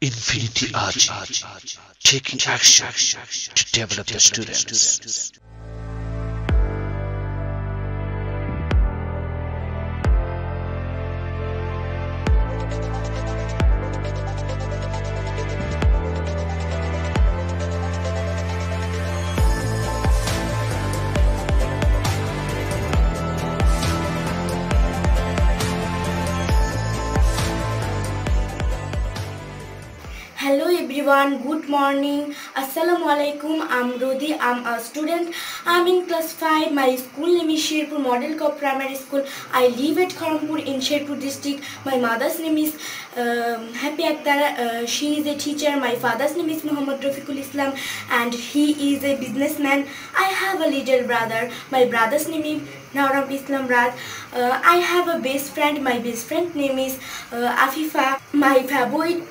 Infinity Ahzee, taking action to develop the students. Hello everyone, good morning. Assalamu alaikum. I'm Rodee. I'm a student. I'm in class 5. My school name is Sherpur Model Co Primary School. I live at Kharampur in Sherpur district. My mother's name is Happy Akhtar. She is a teacher. My father's name is Muhammad Rafiqul Islam and he is a businessman. I have a little brother. My brother's name is Nauram Islam Rad. I have a best friend. My best friend name is Afifa. My favorite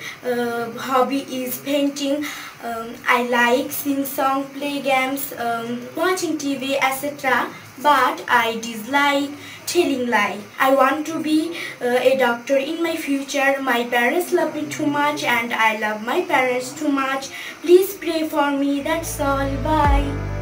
hobby is painting. I like sing song, play games, watching TV, etc. But I dislike telling lie. I want to be a doctor in my future. My parents love me too much and I love my parents too much. Please pray for me. That's all. Bye.